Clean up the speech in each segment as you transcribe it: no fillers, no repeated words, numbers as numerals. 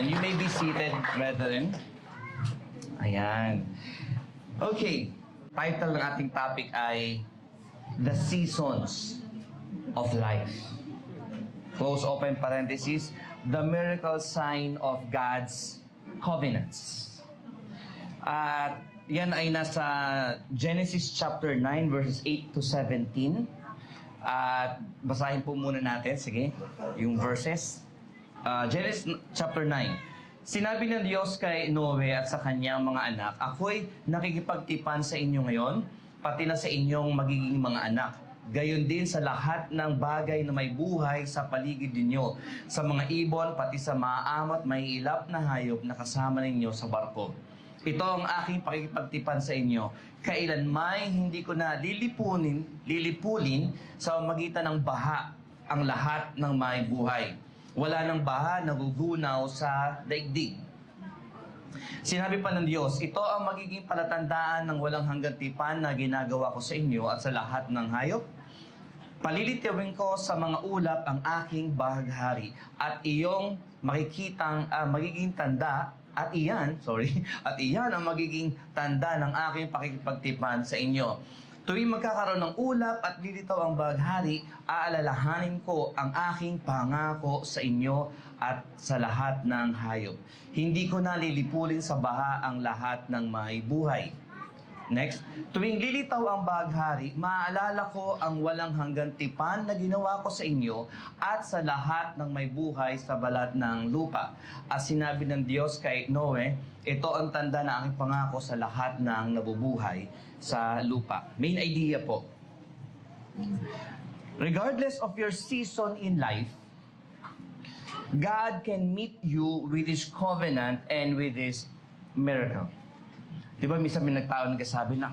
Amen. You may be seated, brethren. Ayan. Okay. Title ng ating topic ay The Seasons of Life. Close open parenthesis, the miracle sign of God's covenants. At yan ay nasa Genesis chapter 9 verses 8 to 17. At basahin po muna natin, sige, yung verses. Genesis chapter 9. Sinabi ng Diyos kay Noe at sa kanyang mga anak, ako'y nakikipagtipan sa inyo ngayon, pati na sa inyong magiging mga anak. Gayon din sa lahat ng bagay na may buhay sa paligid ninyo, sa mga ibon, pati sa maaam at may ilap na hayop na kasama ninyo sa barko. Ito ang aking pakikipagtipan sa inyo. Kailanmay hindi ko na lilipulin sa magitan ng baha ang lahat ng may buhay. Wala ng baha na gugunaw sa daigdig. Sinabi pa ng Diyos, ito ang magiging palatandaan ng walang hanggang tipan na ginagawa ko sa inyo at sa lahat ng hayop. Palilitiwin ko sa mga ulap ang aking bahaghari at iyong makikitang magiging tanda at iyan ang magiging tanda ng aking pakikipagtipan sa inyo. Tuwing magkakaroon ng ulap at lilitaw ang bahaghari, aalalahanin ko ang aking pangako sa inyo at sa lahat ng hayop. Hindi ko na lilipulin sa baha ang lahat ng may buhay. Next, tuwing lilitaw ang bahaghari, maaalala ko ang walang hanggang tipan na ginawa ko sa inyo at sa lahat ng may buhay sa balat ng lupa. At sinabi ng Diyos kay Noe, ito ang tanda na aking pangako sa lahat ng nabubuhay sa lupa. Main idea po. Regardless of your season in life, God can meet you with His covenant and with His miracle. Di ba, minsan may nagtao nagsasabi na,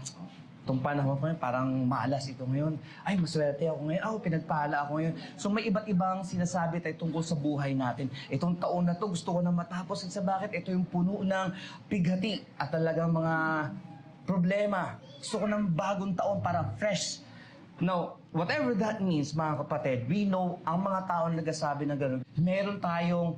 itong panahon ko ngayon, parang malas ito ngayon. Ay, maswerte ako ngayon. Pinagpala ako ngayon. So may iba't ibang sinasabi tayo tungkol sa buhay natin. Itong taon na to gusto ko na matapos. Sa bakit? Ito yung puno ng pighati at talagang mga problema. Gusto ko ng bagong taon para fresh. Now, whatever that means, mga kapatid, we know, ang mga tao na nagsasabi na gano'n, meron tayong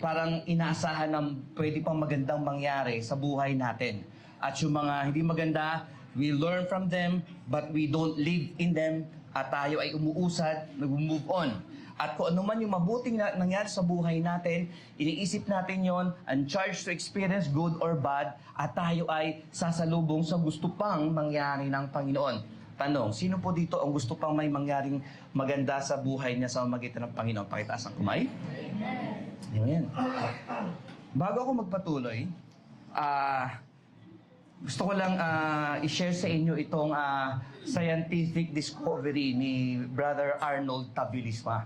parang inaasahan ng pwede pang magandang mangyari sa buhay natin. At yung mga hindi maganda, we learn from them, but we don't live in them, at tayo ay umuusad, nag-move on. At kung ano man yung mabuting nangyari sa buhay natin, iniisip natin yon, and charged to experience good or bad, at tayo ay sasalubong sa gusto pang mangyari ng Panginoon. Tanong, sino po dito ang gusto pang may mangyaring maganda sa buhay niya sa magitan ng Panginoon? Pakitaas ang kamay. Amen. Bago ako magpatuloy, gusto ko lang i-share sa inyo itong scientific discovery ni Brother Arnold Tabilisma.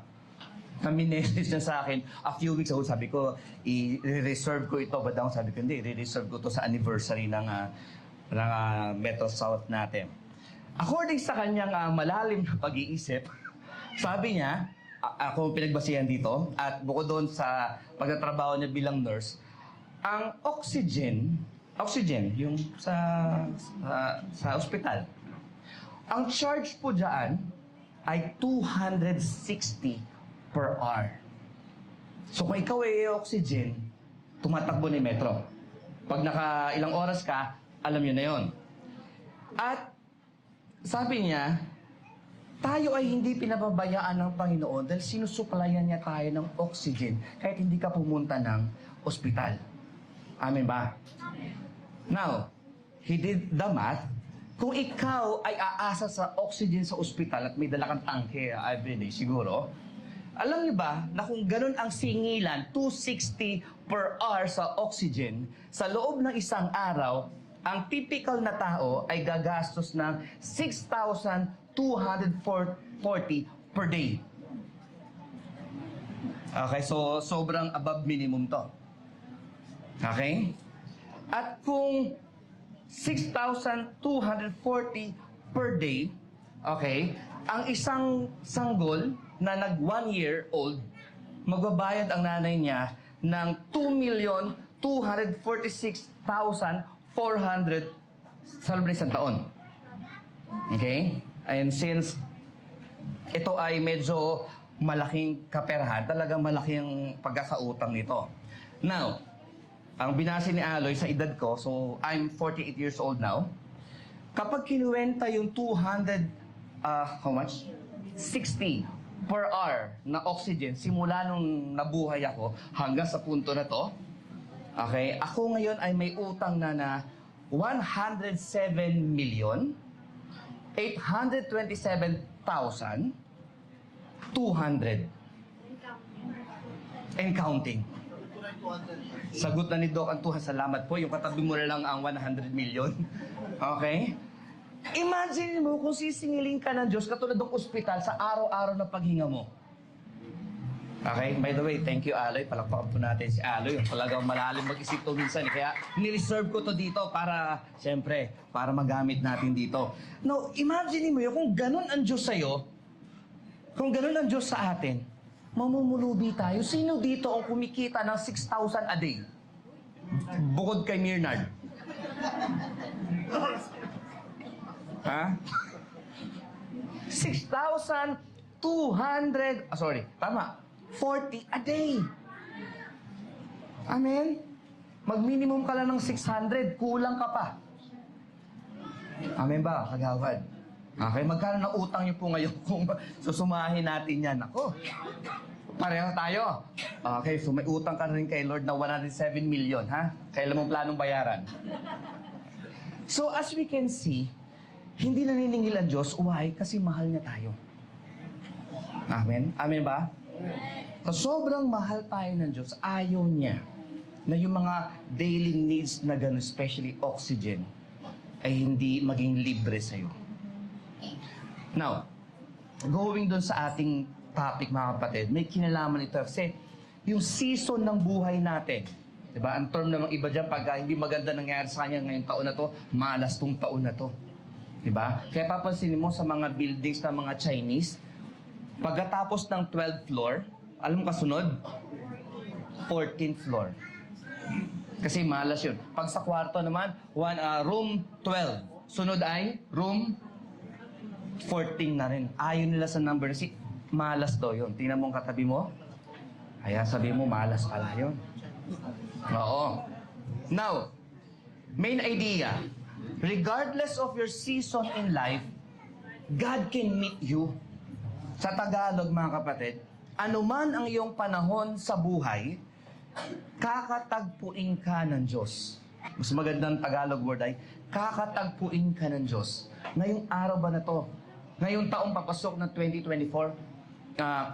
Na-message na sa akin a few weeks ago. Sabi ko, i-reserve ko ito. Ba't ako sabi ko, hindi, i-reserve ko ito sa anniversary ng Metro South natin. According sa kanyang malalim na pag-iisip, sabi niya, ako pinagbasihan dito, at bukod doon sa pagtatrabaho niya bilang nurse, ang oxygen, yung sa ospital, ang charge po dyan ay 260 per hour. So kung ikaw ay oxygen, tumatakbo ni Metro. Pag naka ilang oras ka, alam nyo na yon. At sabi niya, tayo ay hindi pinababayaan ng Panginoon dahil sinusuplayan niya tayo ng oxygen kahit hindi ka pumunta ng ospital. Amen ba? Amen. Now, he did the math. Kung ikaw ay aasa sa oxygen sa ospital at may dala kang tangke everyday, siguro, alam niyo ba na kung ganun ang singilan, 260 per hour sa oxygen, sa loob ng isang araw, ang typical na tao ay gagastos ng 6,240 per day. Okay, so sobrang above minimum to. Okay? At kung 6,240 per day, okay, ang isang sanggol na nag 1 year old, magbabayad ang nanay niya ng 2,246,400 sa loob ng isang taon. Okay? And since ito ay medyo malaking kaperahan, talagang malaking pagkakautang nito. Now, ang binase ni Aloy sa edad ko, so I'm 48 years old now. Kapag kinuwenta yung 200, how much? 60 per hour na oxygen simula nung nabuhay ako hanggang sa punto na to. Okay, ako ngayon ay may utang na 107,827,200 and counting. Sagot na ni Doc Antuhan, salamat po. Yung katabi mo na lang ang 100 million. Okay? Imagine mo kung sisingilin ka ng Diyos katulad ng ospital sa araw-araw na paghinga mo. Okay? By the way, thank you, Aloy. Palakpakan po natin si Aloy. Yung talagang malalim mag-isip to minsan. Kaya nireserve ko to dito para, siyempre, para magamit natin dito. Now, imagine mo yun, kung ganun ang Diyos sa'yo, kung ganun ang Diyos sa atin, mamumulubi tayo. Sino dito ang kumikita ng 6,000 a day? Bukod kay Mirnard. Ha? 6,200, tama, 40 a day. Amen? Mag-minimum ka lang ng 600, kulang ka pa. Amen ba, kagawad? Okay, magkano na utang niyo po ngayon kung susumahin natin yan? Ako, pareho tayo. Okay, so may utang ka rin kay Lord na 107 million, ha? Kailan mong planong bayaran? So, as we can see, hindi naniningil ang Diyos. Why? Kasi mahal niya tayo. Amen? Amen ba? So, sobrang mahal tayo ng Diyos, ayaw niya na yung mga daily needs na gano'n, especially oxygen, ay hindi maging libre sa'yo. Now, going doon sa ating topic, mga kapatid, may kinalaman ito kasi yung season ng buhay natin, diba? Ang term namang iba dyan, pag hindi maganda nangyari sa kanya ngayong taon na to, malas tong taon na to. Diba? Kaya papansinin mo sa mga buildings ng mga Chinese, pagkatapos ng 12th floor, alam mo kasunod? 14th floor. Kasi malas yun. Pag sa kwarto naman, room 12. Sunod ay room 14 na rin. Ayon nila sa number. Kasi malas daw yun. Tingnan mo ang katabi mo. Kaya sabi mo, malas pala yun. Oo. Now, main idea. Regardless of your season in life, God can meet you. Sa Tagalog, mga kapatid, anuman ang iyong panahon sa buhay, kakatagpuin ka ng Diyos. Mas magandang Tagalog word ay, kakatagpuin ka ng Diyos. Ngayong araw ba na to? Ngayong taong papasok na 2024,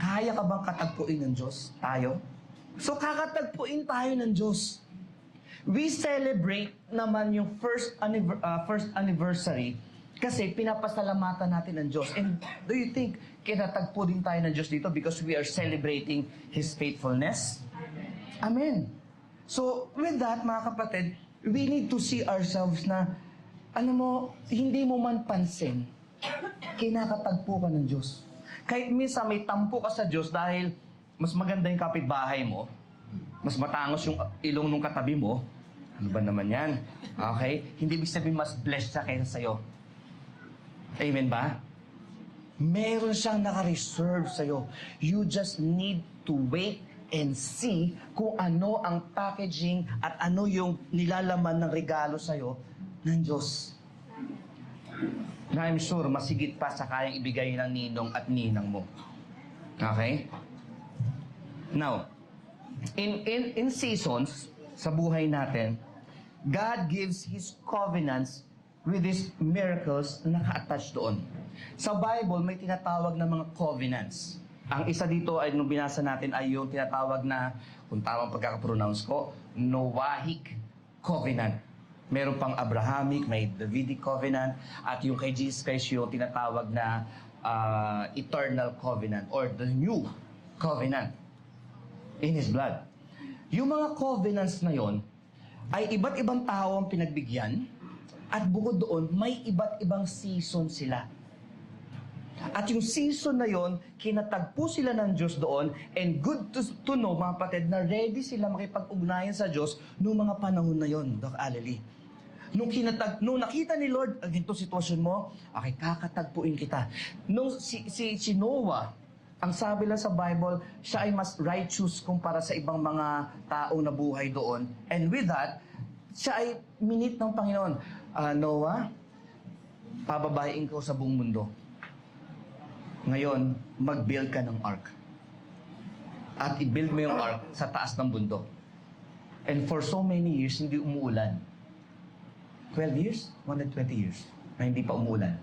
kaya ka bang katagpuin ng Diyos? Tayo? So, kakatagpuin tayo ng Diyos. We celebrate naman yung first anniversary kasi pinapasalamatan natin ng Diyos. And do you think kinatagpo din tayo ng Diyos dito because we are celebrating His faithfulness? Amen. So, with that, mga kapatid, we need to see ourselves na, hindi mo man pansin, kinakatagpo ka ng Diyos. Kahit minsan may tampo ka sa Diyos dahil mas maganda yung kapitbahay mo, mas matangos yung ilong ng katabi mo, ano ba naman yan? Okay? Hindi ibig sabihin mas blessed siya kaysa sa'yo. Amen ba? Meron siyang naka-reserve sa'yo. You just need to wait and see kung ano ang packaging at ano yung nilalaman ng regalo sa'yo ng Diyos. Na I'm sure, masigit pa sa kayang ibigay ng ninong at ninang mo. Okay? Now, in seasons sa buhay natin, God gives His covenants with His miracles na naka-attach doon. Sa Bible, may tinatawag na mga covenants. Ang isa dito ay nung binasa natin ay yung tinatawag na, kung tamang pagkakapronounce ko, Noahic covenant. Meron pang Abrahamic, may Davidic covenant, at yung kay Jesus Christ yung tinatawag na eternal covenant or the new covenant in His blood. Yung mga covenants na yon ay iba't ibang tao ang pinagbigyan at bukod doon, may iba't ibang season sila. At yung season na yon, kinatagpo sila ng Diyos doon and good to know, mga kapatid, na ready sila makipag-ugnayan sa Diyos noong mga panahon na yon, Doc Aleli. Nung nakita ni Lord, ganito sitwasyon mo, okay, kakatagpuin kita. Nung si Noah, Ang sabi lang sa Bible, siya ay mas righteous kumpara sa ibang mga taong nabuhay doon. And with that, siya ay minit ng Panginoon. Noah, pababayin ko sa buong mundo. Ngayon, mag-build ka ng ark. At i-build mo yung ark sa taas ng bundok. And for so many years, hindi umuulan. 12 years? 120 years na hindi pa umuulan.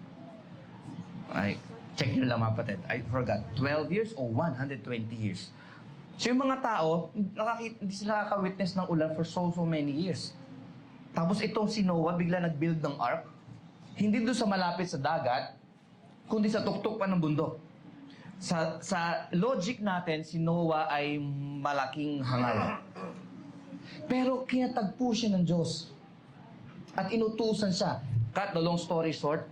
Ay, check nyo lang mga kapatid. I forgot. 12 years o 120 years. So yung mga tao, hindi sila nakaka-witness ng ulan for so many years. Tapos itong si Noah, bigla nag-build ng ark. Hindi doon sa malapit sa dagat, kundi sa tuktok pa ng bundok. Sa logic natin, si Noah ay malaking hangal. Pero kinatagpo siya ng Diyos. At inutusan siya. Cut the long story short,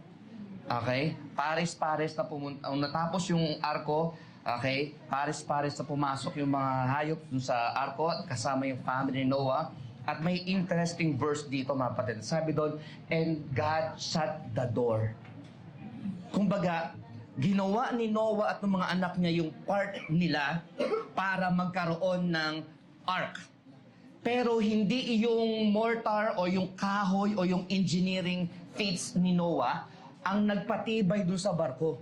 okay? Pares-pares na pumunta. Natapos yung arko, okay? Pares-pares na pumasok yung mga hayop dun sa arko at kasama yung family ni Noah. At may interesting verse dito, mga kapatid. Sabi doon, and God shut the door. Kumbaga, ginawa ni Noah at ng mga anak niya yung part nila para magkaroon ng ark. Pero hindi yung mortar o yung kahoy o yung engineering feats ni Noah ang nagpatibay doon sa barko.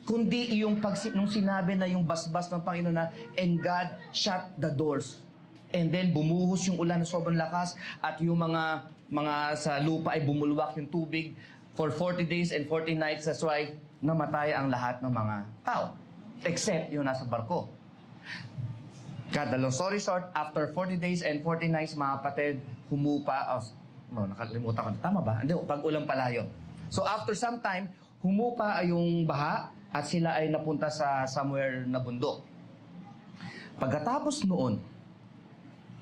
Kundi yung nung sinabi na yung basbas ng Panginoon na, and God shut the doors. And then bumuhos yung ulan na sobrang lakas at yung mga sa lupa ay bumulwak yung tubig for 40 days and 40 nights. That's why namatay ang lahat ng mga tao. Except yung nasa barko. Cut the long story short, after 40 days and 40 nights, mga kapatid, humupa, nakalimutan ko, tama ba? Hindi, pag-ulang pala yun. So after some time, humupa yung baha at sila ay napunta sa somewhere na bundok. Pagkatapos noon,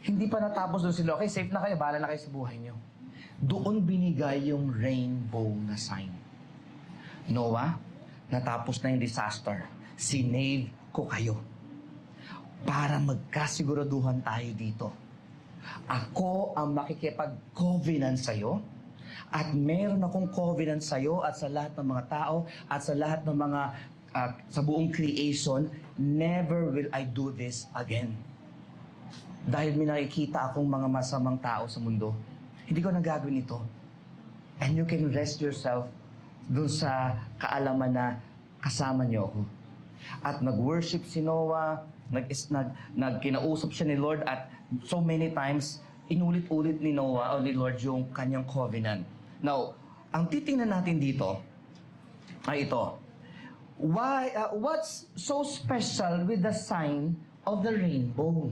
hindi pa natapos doon sila, okay, safe na kayo, bahala na kayo sa buhay nyo. Doon binigay yung rainbow na sign. Noah, natapos na yung disaster. Sinave ko kayo. Para magkasiguraduhan tayo dito. Ako ang makikipag-covenant sa'yo at meron akong covenant sa'yo at sa lahat ng mga tao at sa lahat ng mga sa buong creation, never will I do this again. Dahil may nakikita akong mga masamang tao sa mundo, hindi ko nagagawin ito. And you can rest yourself dun sa kaalaman na kasama niyo ako. At nag-worship si Noah, nagkinausap siya ni Lord at so many times, inulit-ulit ni Noah o ni Lord yung kanyang covenant. Now, ang titingnan natin dito ay ito. What's so special with the sign of the rainbow?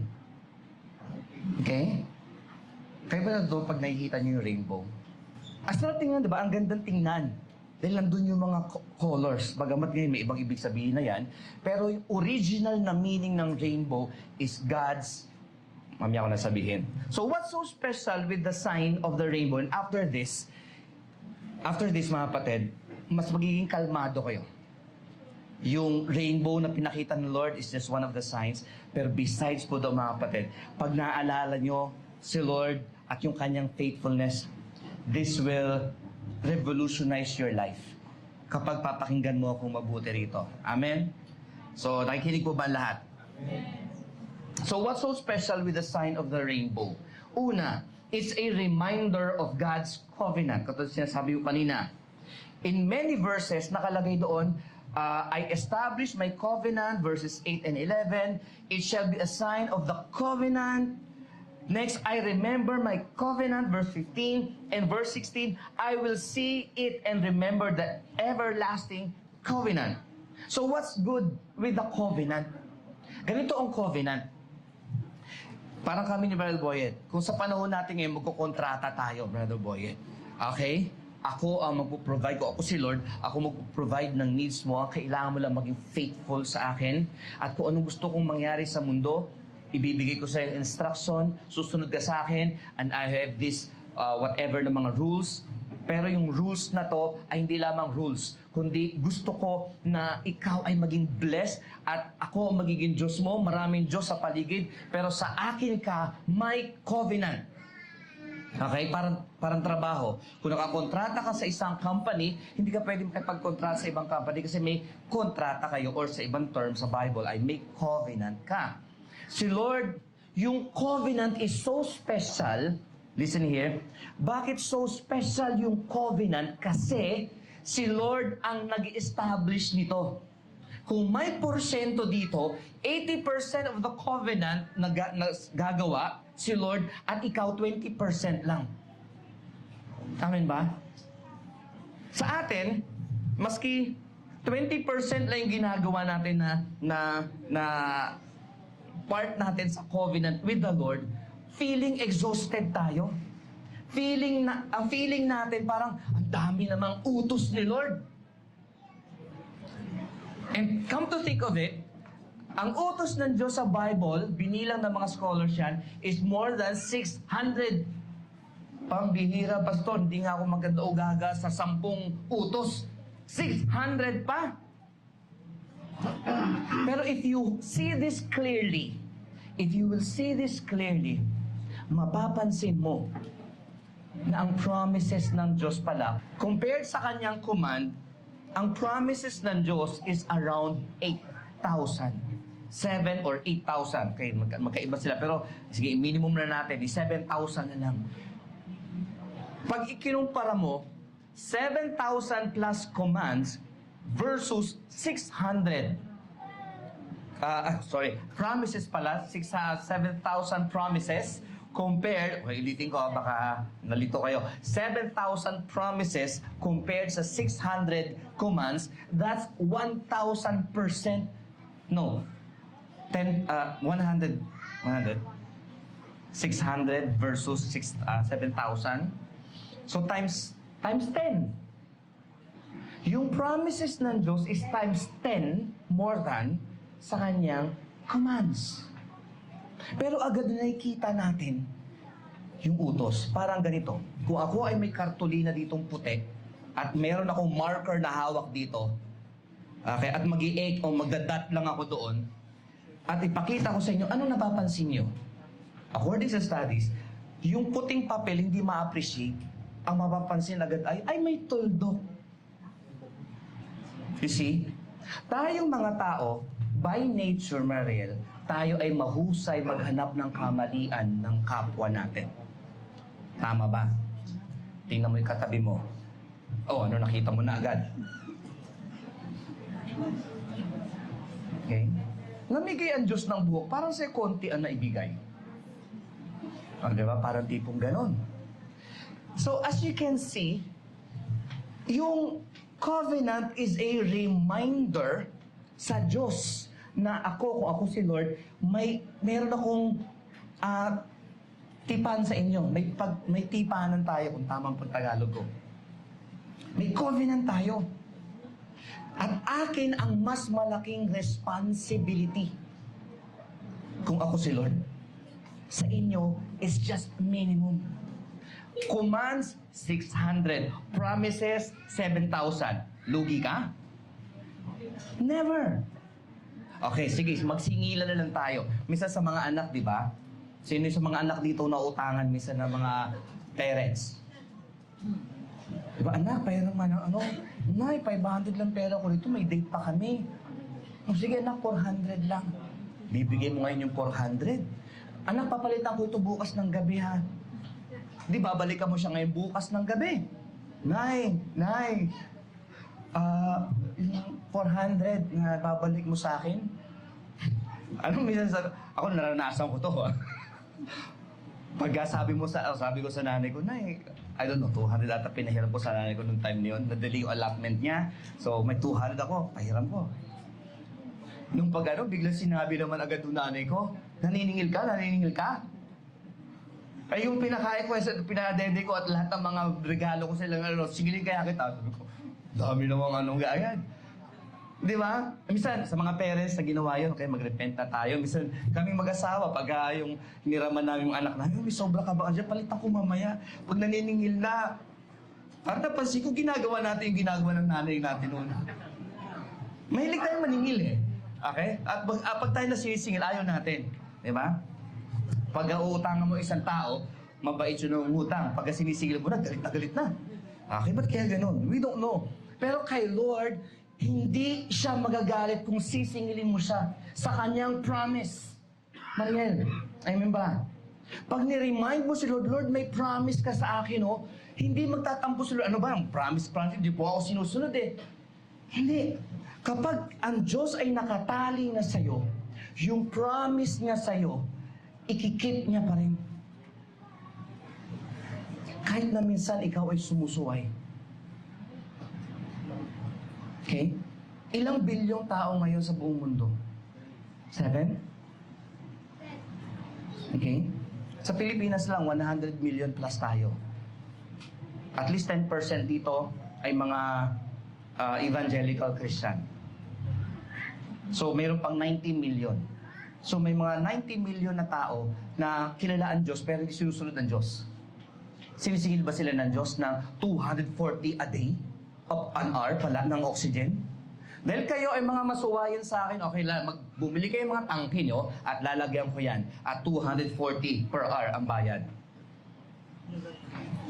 Okay? Kaya ba na doon pag nakikita niyo yung rainbow? As na tingnan, di ba? Ang gandang tingnan. Dahil nandun yung mga colors. Bagamat ngayon may ibang ibig sabihin na yan. Pero yung original na meaning ng rainbow is God's, mamaya ko na sabihin. So what's so special with the sign of the rainbow? And after this, mga kapatid, mas magiging kalmado kayo. Yung rainbow na pinakita ng Lord is just one of the signs. Pero besides po daw mga kapatid, pag naaalala nyo si Lord at yung kanyang faithfulness, this will revolutionize your life kapag papakinggan mo akong mabuti rito. Amen? So, nakikinig po ba lahat? Amen. So, what's so special with the sign of the rainbow? Una, it's a reminder of God's covenant. Katulad sinasabi ko kanina. In many verses, nakalagay doon, I establish my covenant, verses 8 and 11. It shall be a sign of the covenant. Next, I remember my covenant, verse 15, and verse 16, I will see it and remember the everlasting covenant. So what's good with the covenant? Ganito ang covenant. Parang kami ni Brother Boyet, kung sa panahon natin ngayon, magkukontrata tayo, Brother Boyet. Okay? Ako ang magpo-provide ko. Ako si Lord, ako magpo-provide ng needs mo. Kailangan mo lang maging faithful sa akin. At kung anong gusto kong mangyari sa mundo, ibibigay ko sa iyo instruction, susunod ka sa akin, and I have this whatever na mga rules. Pero yung rules na to ay hindi lamang rules, kundi gusto ko na ikaw ay maging blessed at ako ang magiging Diyos mo, maraming Diyos sa paligid, pero sa akin ka may covenant. Okay? Parang trabaho. Kung nakakontrata ka sa isang company, hindi ka pwedeng makipagkontrata sa ibang company kasi may kontrata kayo or sa ibang term sa Bible ay may covenant ka. Si Lord, yung covenant is so special. Listen here. Bakit so special yung covenant? Kasi si Lord ang nag-establish nito. Kung may porsyento dito, 80% of the covenant na gagawa si Lord at ikaw 20% lang. Amen ba? Sa atin, maski 20% lang yung ginagawa natin na part natin sa covenant with the Lord, feeling exhausted tayo. Ang feeling natin parang ang dami namang utos ni Lord. And come to think of it, ang utos ng Diyos sa Bible, binilang ng mga scholars yan, is more than 600. Pambihira, pastor, hindi nga ako maganda o gaga sa 10 utos. 600 pa. Pero if you see this clearly, mapapansin mo na ang promises ng Diyos pala, compared sa kanyang command, ang promises ng Diyos is around 8,000. 7 or 8,000. Okay, magkaiba sila. Pero, sige, minimum na natin, 7,000 na lang. Pag ikinumpara mo, 7,000 plus commands versus 600. Promises pala, 7,000 promises compared, ulitin ko baka nalito kayo, 7,000 promises compared sa 600 commands, that's 1,000%. No. 100. 600 versus 7,000. So times 10. Yung promises ng Diyos is times 10 more than sa kanyang commands. Pero agad na nakikita natin yung utos. Parang ganito. Kung ako ay may kartulina ditong puti at meron akong marker na hawak dito, okay, at mag-i-egg o magdadat lang ako doon, at ipakita ko sa inyo, ano napapansin nyo? According sa studies, yung puting papel hindi ma-appreciate. Ang mapapansin agad ay may tuldok. You see? Tayong mga tao, by nature, Mariel, tayo ay mahusay maghanap ng kamalian ng kapwa natin. Tama ba? Tingnan mo yung katabi mo. Oh, ano nakita mo na agad? Okay? Namigay ang Diyos ng buhok, parang sa konti ang naibigay. Di ba? Parang tipong ganon. So, as you can see, yung covenant is a reminder sa Diyos na kung ako si Lord, meron akong tipan sa inyo. May tipanan tayo, kung tamang pagtagalog ko. May covenant tayo. At akin ang mas malaking responsibility kung ako si Lord. Sa inyo is just minimum. Commands, 600. Promises, 7,000. Lugi ka? Never. Okay, sige, magsingilan na lang tayo. Minsan sa mga anak, di ba? Sino sa mga anak dito na utangan minsan ng mga parents? Di ba, anak, pera man ang Nay, 500 lang pera ko dito, may date pa kami. Sige, anak, 400 lang. Bibigay mo ngayon yung 400. Anak, papalitan ko ito bukas ng gabi, ha? Di babalikan mo siya ngayon bukas ng gabi. Nay, yung 400 na babalik mo sa akin. Minsan ako naranasan ko to. Sabi ko sa nanay ko, Nay, I don't know, 200 ata pinahiram ko sa nanay ko nung time na yun. Nadali yung allotment niya. So, may 200 ako, pahiram ko. Nung biglang sinabi naman agad ng nanay ko, naniningil ka? Ay, yung pinakain ko, pinadede ko at lahat ng mga regalo ko sa ilang singilin kaya kita. Sabi ko, dami namang gayad. Di ba? Minsan, sa mga parents na ginawa yun, okay, magrepent na tayo. Minsan, kaming mag-asawa, pag yung niraman namin yung anak namin, may sobra ka ba? Diyan, palitan ko mamaya. Pag naniningil na. Para napansin ko, ginagawa natin yung ginagawa ng nanay natin noon. Mahilig tayong maningil eh. Okay? At pag tayo nasisingil, ayaw natin. Di ba? Pag uutangan mo isang tao, mabait siya ng utang. Pagka sinisigil mo na, galit na galit na. Okay, ba't kaya ganun? We don't know. Pero kay Lord, hindi siya magagalit kung sisingilin mo siya sa kanyang promise. Mariel, amen ba? Pag ni-remind mo si Lord, Lord, may promise ka sa akin, oh. Hindi magtatampo si Lord. Ano ba? Promise, hindi po ako sinusunod eh. Hindi. Kapag ang Diyos ay nakatali na sa'yo, yung promise niya sa'yo, ikikip niya pa rin. Kahit na minsan ikaw ay sumusuway. Okay? Ilang bilyong tao ngayon sa buong mundo? 7? Okay? Sa Pilipinas lang, 100 million plus tayo. At least 10% dito ay mga evangelical Christian. So, mayroon pang 90 million. So, may mga 90 million na tao na kilala ang Diyos pero hindi sinusunod ng Diyos. Sinisingil ba sila ng Diyos ng 240 a day of an hour pala ng oxygen? Dahil kayo ay mga masuwayan sa akin, okay lang, bumili kayo mga tangke nyo at lalagyan ko yan at 240 per hour ang bayad.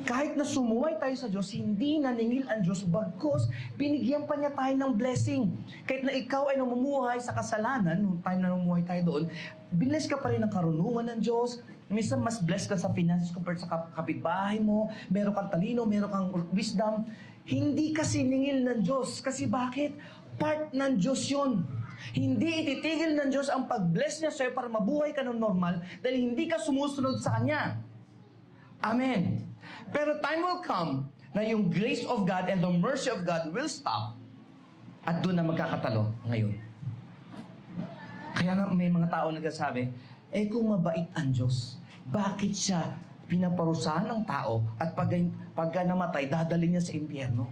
Kahit na sumuway tayo sa Diyos, hindi naningil ang Diyos bagkus binigyan pa niya tayo ng blessing. Kahit na ikaw ay namumuhay sa kasalanan, nung time na namumuhay tayo doon, bless ka pa rin ng karunungan ng Diyos. Minsan mas blessed ka sa finances compared sa kapitbahay mo, meron kang talino, meron kang wisdom. Hindi ka siningil ng Diyos. Kasi bakit? Part ng Diyos yun. Hindi ititigil ng Diyos ang pag-bless niya sa'yo para mabuhay ka ng normal dahil hindi ka sumusunod sa Kanya. Amen. Pero time will come na yung grace of God and the mercy of God will stop at doon na magkakatalo ngayon. Kaya nga may mga tao nagsasabi, kung mabait ang Diyos, bakit siya pinaparusahan ng tao at pagka namatay, dadalhin niya sa impyerno?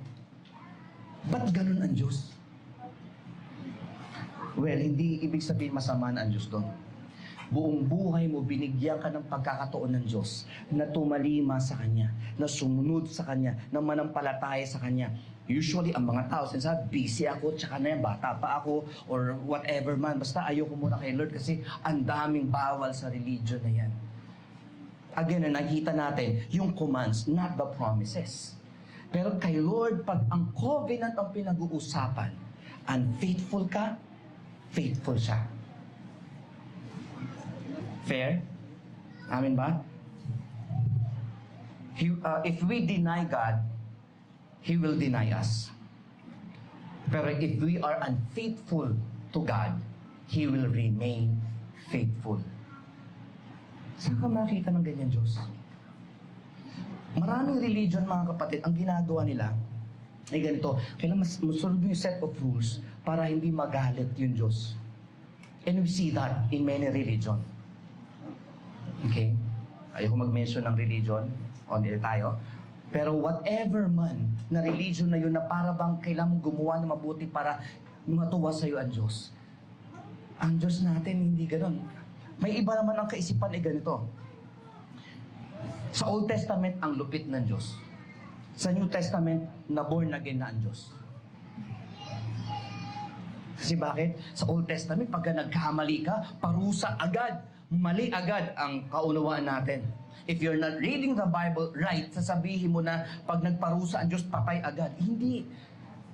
Ba't ganun ang Diyos? Well, hindi ibig sabihin masama na ang Diyos doon. Buong buhay mo, binigyan ka ng pagkakataon ng Diyos na tumalima sa Kanya, na sumunod sa Kanya, na manampalataya sa Kanya. Usually, ang mga tao, sinasabi, busy ako, tsaka na yan, bata pa ako, or whatever man. Basta ayoko muna kay Lord kasi ang daming bawal sa religion na yan. Again, na nakita natin, yung commands, not the promises. Pero kay Lord, pag ang covenant ang pinag-uusapan, unfaithful ka, faithful siya. Fair? Amin ba? If we deny God, He will deny us. Pero if we are unfaithful to God, He will remain faithful. Saan ka makita ng ganyan, Diyos? Maraming religion, mga kapatid, ang ginagawa nila ay ganito, kailangan masunod mo yung set of rules para hindi magalit yung Diyos. And we see that in many religion. Okay? Ayoko mag-mention ng religion, o hindi tayo. Pero whatever man na religion na yun na para bang kailangan gumawa ng mabuti para matuwa sa iyo ang Diyos. Ang Diyos natin, hindi ganun. May iba naman ang kaisipan ay ganito. Sa Old Testament, ang lupit ng Diyos. Sa New Testament, na born again na ang Diyos. Kasi bakit? Sa Old Testament, pagka nagkamali ka, parusa agad. Mali agad ang kaunawaan natin. If you're not reading the Bible right, sasabihin mo na pag nagparusa ang Diyos, patay agad. Hindi.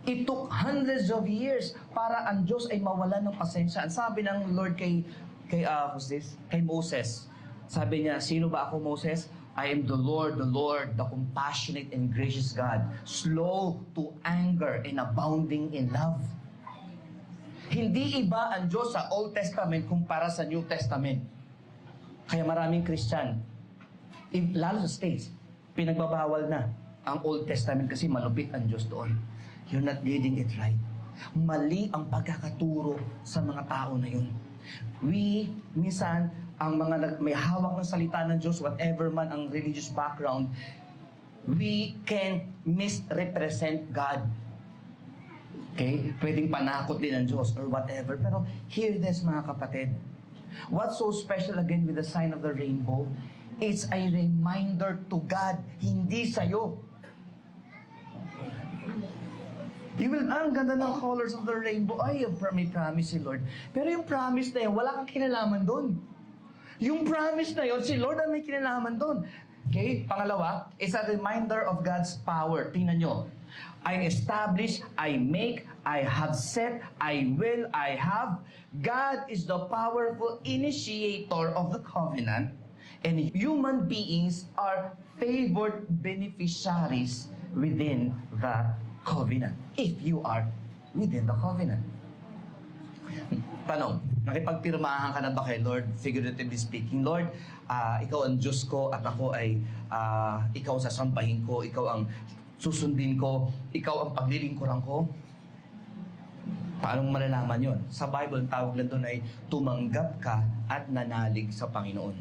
It took hundreds of years para ang Diyos ay mawalan ng pasensya. Ang sabi ng Lord kay Moses, sabi niya, sino ba ako, Moses? I am the Lord, the compassionate and gracious God, slow to anger and abounding in love. Hindi iba ang Diyos sa Old Testament kumpara sa New Testament. Kaya maraming Christian, lalo sa States, pinagbabawal na ang Old Testament kasi malupit ang Diyos doon. You're not reading it right. Mali ang pagkakaturo sa mga tao na yun. Minsan, ang mga may hawak ng salita ng Diyos, whatever man ang religious background, we can misrepresent God. Okay? Pwedeng panakot din ng Diyos or whatever. Pero hear this, mga kapatid. What's so special again with the sign of the rainbow? It's a reminder to God, hindi sa'yo. Ang ganda ng colors of the rainbow. Ay, may promise si Lord. Pero yung promise na yun, wala kang kinalaman doon. Yung promise na yun, si Lord ang may kinalaman doon. Okay? Pangalawa, is a reminder of God's power. Tingnan nyo. I establish, I make, I have set, I will, I have. God is the powerful initiator of the covenant, and human beings are favored beneficiaries within the covenant. If you are within the covenant. Tanong, nakipagpirmahan ka na ba kay Lord, figuratively speaking? Lord, ikaw ang Diyos ko at ako ay ikaw ang sasampahin ko, ikaw ang susundin ko, ikaw ang paglilingkuran ko. Paano malalaman yon? Sa Bible, ang tawag lang doon ay tumanggap ka at nanalig sa Panginoon.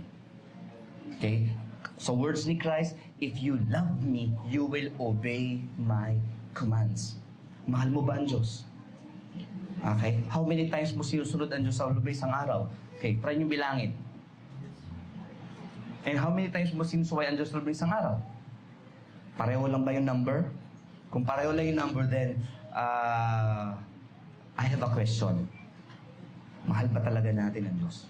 Okay? Sa words ni Christ, if you love me, you will obey my commands. Mahal mo ba ang Diyos? Okay? How many times mo sinusunod ang Diyos sa loob ng isang araw? Okay, try nyo bilangin. And how many times mo sinusuway ang Diyos sa loob ng isang araw? Pareho lang ba yung number? Kung pareho lang yung number, then I have a question. Mahal ba talaga natin ang Diyos?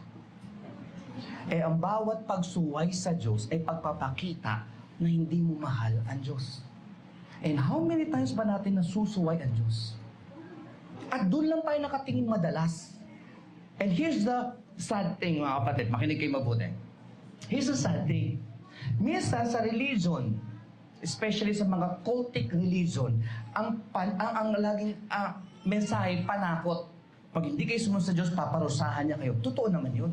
Ang bawat pagsuway sa Diyos ay pagpapakita na hindi mo mahal ang Diyos. And how many times ba natin nasusuway ang Diyos? At doon lang tayo nakatingin madalas. And here's the sad thing, mga kapatid. Makinig kayo mabuti. Here's the sad thing. Minsan sa religion, especially sa mga cultic religion, ang laging mensahe, panakot. Pag hindi kayo sumunod sa Diyos, paparusahan niya kayo. Totoo naman yun.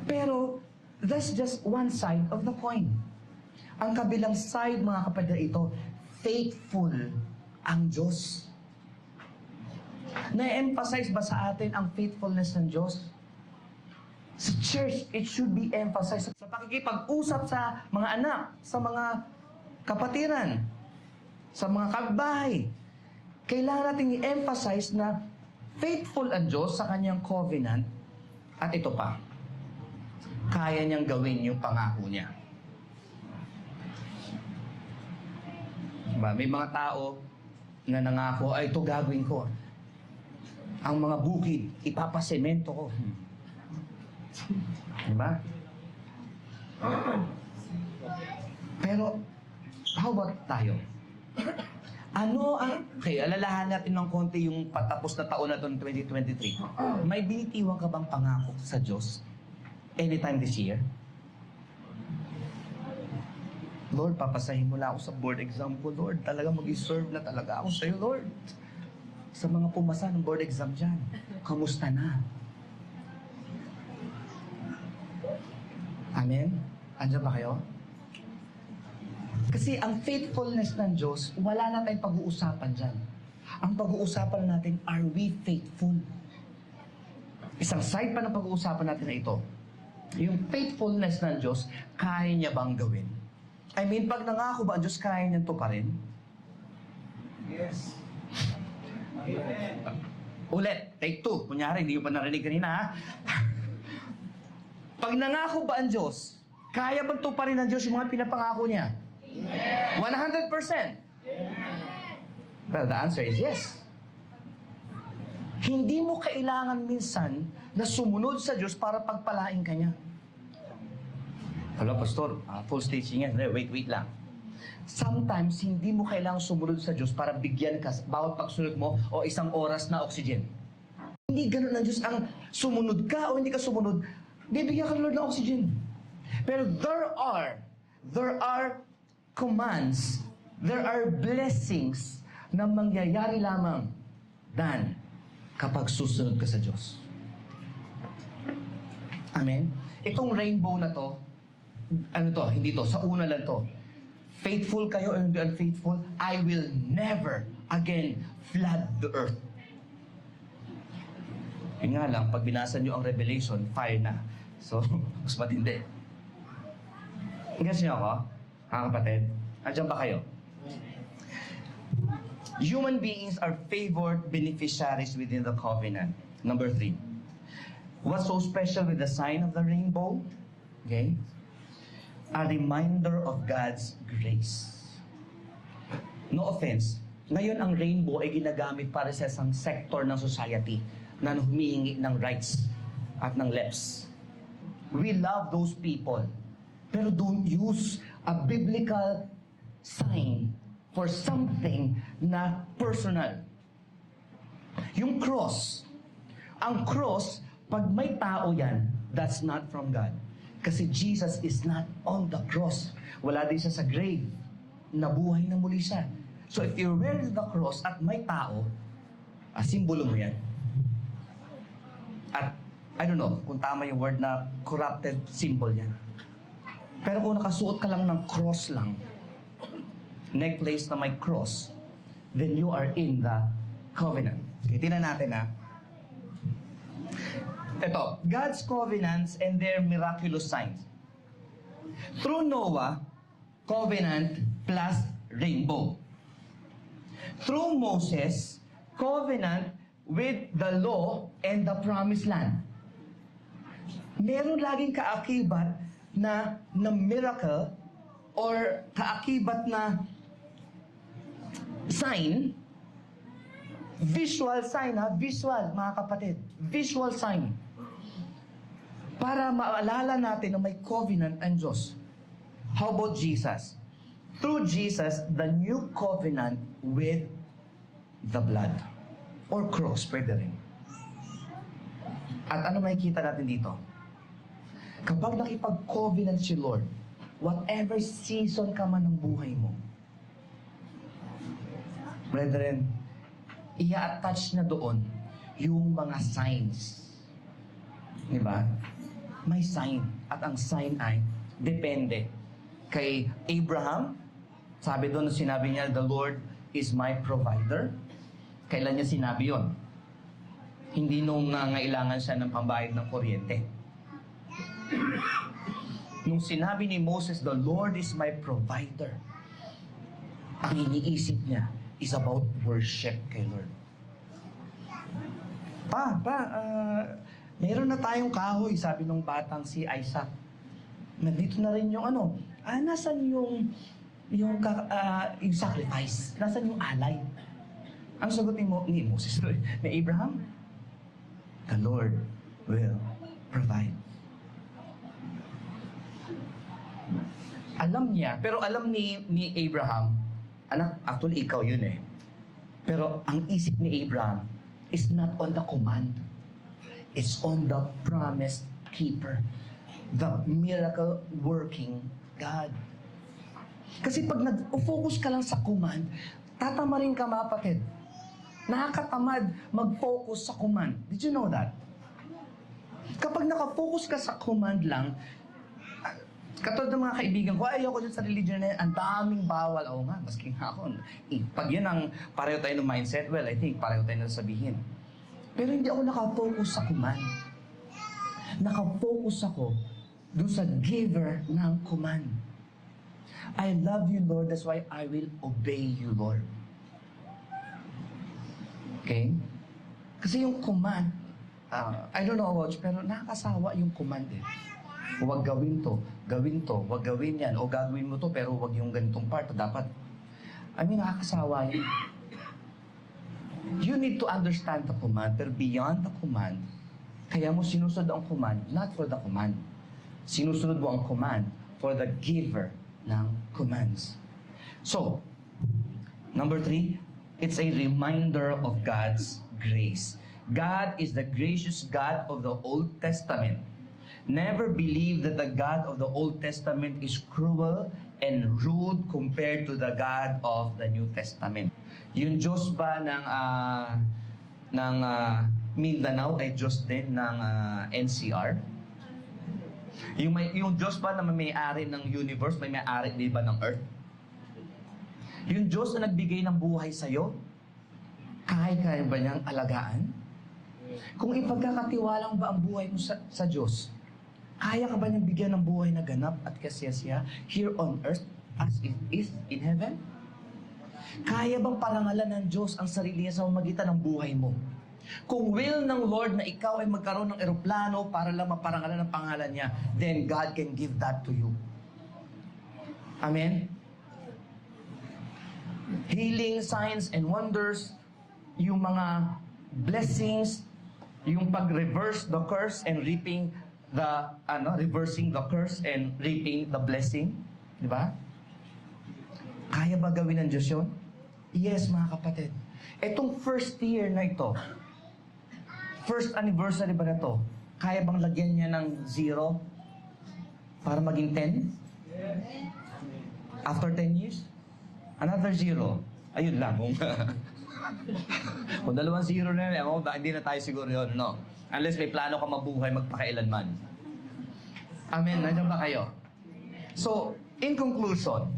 Pero, that's just one side of the coin. Ang kabilang side, mga kapatid, ito, faithful ang Diyos. Na-emphasize ba sa atin ang faithfulness ng Diyos? Sa church, it should be emphasized. Sa pakikipag-usap sa mga anak, sa mga kapatiran, sa mga kapitbahay, kailangan natin i-emphasize na faithful ang Diyos sa kanyang covenant. At ito pa, kaya niyang gawin yung pangako niya. Diba? May mga tao na nangako, ay ito gagawin ko. Ang mga bukid, ipapasemento ko. Diba? Pero, how about tayo? Ano ang... Okay, alalahan natin ng konti yung patapos na taon na ito, 2023. May binitiwan ka bang pangako sa Diyos anytime this year? Lord, papasahin mo na ako sa board exam ko, Lord. Talaga mag-serve na talaga ako sa iyo, Lord. Sa mga pumasa ng board exam dyan, kamusta na? Amen? Andiyan ba kayo? Kasi ang faithfulness ng Diyos, wala na tayong pag-uusapan dyan. Ang pag-uusapan natin, are we faithful? Isang side pa ng pag-uusapan natin na ito. Yung faithfulness ng Diyos, kaya niya bang gawin? I mean, pag nangako ba ang Diyos, kaya niya ito pa rin? Yes. Ulit, take two. Kunyari, hindi ko pa narinig kanina, ha? Pag nangako ba ang Diyos, kaya bang tuparin ng Diyos yung mga pinapangako niya? Yes. 100%? Yes. Well, the answer is yes. Hindi mo kailangan minsan na sumunod sa Diyos para pagpalain ka niya. Hello, Pastor. Full staging yan. Wait lang. Sometimes, hindi mo kailangang sumunod sa Diyos para bigyan ka bawat pagsunod mo o isang oras na oxygen. Hindi ganun ang Diyos ang sumunod ka o hindi ka sumunod, bibigyan ka ng Lord ng oxygen. Pero there are commands, there are blessings na mangyayari lamang dan kapag susunod ka sa Diyos. Amen? Itong rainbow na to, hindi to, sa una lang to. Faithful kayo or hindi unfaithful, I will never again flood the earth. Yun nga lang, pag binasa nyo ang Revelation, fire na. So, mas matindi. Ingas nyo ako, mga kapatid? Andiyan ba kayo? Human beings are favored beneficiaries within the covenant. Number 3. What's so special with the sign of the rainbow? Okay? A reminder of God's grace. No offense. Ngayon, ang rainbow ay ginagamit para sa isang sector ng society na humihingi ng rights at ng lefts. We love those people Pero don't use a biblical sign for something na personal. Yung cross. Ang cross, pag may tao yan, that's not from God. Kasi Jesus is not on the cross. Wala din siya sa grave. Nabuhay na muli siya. So if you're wearing the cross at may tao, simbolo mo yan. At I don't know kung tama yung word na corrupted symbol yan. Pero kung nakasuot ka lang ng cross lang, necklace na may cross, then you are in the covenant. Okay, tingnan natin ha. Ito, God's covenants and their miraculous signs. Through Noah, covenant plus rainbow. Through Moses, covenant with the law and the promised land. Meron laging kaakibat na miracle or kaakibat na sign, visual sign ha, visual mga kapatid, visual sign. Para maalala natin na may covenant ang Diyos. How about Jesus? Through Jesus, the new covenant with the blood. Or cross, pwede rin. At ano makikita natin dito? Kapag nakipag-covenant si Lord, whatever season ka man ng buhay mo, brethren, i-attach na doon yung mga signs. Diba? May sign. At ang sign ay depende. Kay Abraham, sabi doon na sinabi niya, the Lord is my provider. Kailan niya sinabi yon? Hindi nung nangailangan siya ng pambayad ng kuryente. Nung sinabi ni Moses, the Lord is my provider, ang iniisip niya is about worship kay Lord. Meron na tayong kahoy, sabi nung batang si Isaac. Nandito na rin yung nasan yung sacrifice? Nasan yung alay? Ang sagot ni Moses, ni Abraham, the Lord will provide. Alam niya, pero alam ni Abraham, anak, actually ikaw yun eh. Pero ang isip ni Abraham is not on the command. It's on the promise keeper. The miracle working God. Kasi pag nag-focus ka lang sa command, tatamarin ka mga kapatid. Nakakatamad mag-focus sa command. Did you know that? Kapag nakafocus ka sa command lang, katulad ng mga kaibigan ko, ayoko dyan sa religion na yan, ang daming bawal. Oo nga, maski nga ako. Pag yun ang pareho tayo ng mindset, well, I think pareho tayo na sabihin. Pero hindi ako nakafocus sa command. Nakafocus ako dun sa giver ng command. I love you, Lord, that's why I will obey you, Lord. Okay? Kasi yung command, I don't know about you, pero nakakasawa yung command eh. Huwag gawin to, huwag gawin yan, o gagawin mo to, pero huwag yung ganitong part, dapat. Nakakasawa yun. You need to understand the command, pero beyond the command, kaya mo sinusunod ang command, not for the command. Sinusunod mo ang command for the giver ng commands. So, number 3, it's a reminder of God's grace. God is the gracious God of the Old Testament. Never believe that the God of the Old Testament is cruel and rude compared to the God of the New Testament. Yung Diyos ba ng Mindanao ay Diyos din ng NCR? Yung Diyos ba na may-ari ng universe, may-ari din ba ng earth? Yung Diyos na nagbigay ng buhay sa'yo, kaya ba niyang alagaan? Kung ipagkakatiwalang ba ang buhay mo sa Diyos, kaya ka ba niyang bigyan ng buhay na ganap at kasiyasiya here on earth as it is in heaven? Kaya bang parangalan ng Diyos ang sarili niya sa pamamagitan ng buhay mo? Kung will ng Lord na ikaw ay magkaroon ng eroplano para lang maparangalan ang pangalan niya, then God can give that to you. Amen? Healing, signs, and wonders, yung mga blessings, yung pag-reverse the curse and reaping reversing the curse and reaping the blessing. Di ba? Kaya ba gawin ng Diyos yun? Yes, mga kapatid. Etong first year na ito, first anniversary ba na to, kaya bang lagyan niya ng 0 para maging 10? After 10 years? Another 0. Ayun lang. Kung 2 0 na yan, hindi na tayo siguro yun, no? Unless may plano ka mabuhay magpakailanman. Amen? Nandiyan ba kayo? So, in conclusion,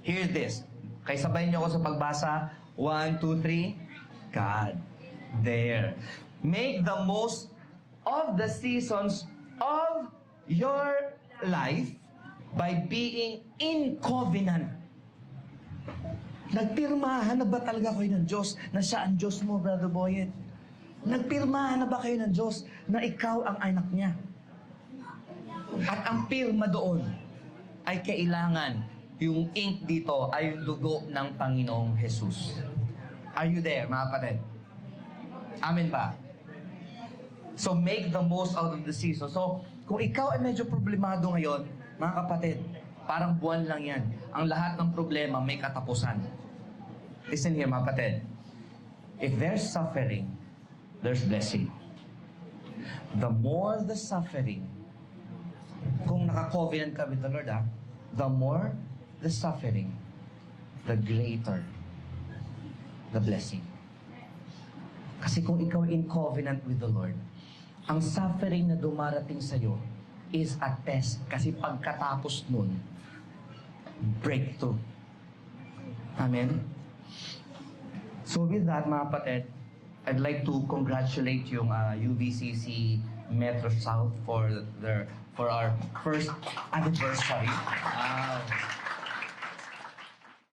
hear this. Kaya sabayin niyo ako sa pagbasa. 1, 2, 3. God. There. Make the most of the seasons of your life by being in covenant. Nagpirmahan na ba talaga kayo ng Diyos na siya ang Diyos mo, Brother Boyet? Nagpirmahan na ba kayo ng Diyos na ikaw ang anak niya? At ang pirma doon ay kailangan yung ink dito ay yung dugo ng Panginoong Jesus. Are you there, mga kapatid? Amen ba? So make the most out of the season. So, kung ikaw ay medyo problemado ngayon, mga kapatid, parang buwan lang yan. Ang lahat ng problema may katapusan. Listen here, mga kapatid. If there's suffering, there's blessing. The more the suffering, kung naka-covenant ka with the Lord, the more the suffering, the greater the blessing. Kasi kung ikaw in covenant with the Lord, ang suffering na dumarating sa'yo is a test. Kasi pagkatapos nun, breakthrough. Amen? So with that, mga kapatid, I'd like to congratulate yung UVCC Metro South for our first anniversary. Wow.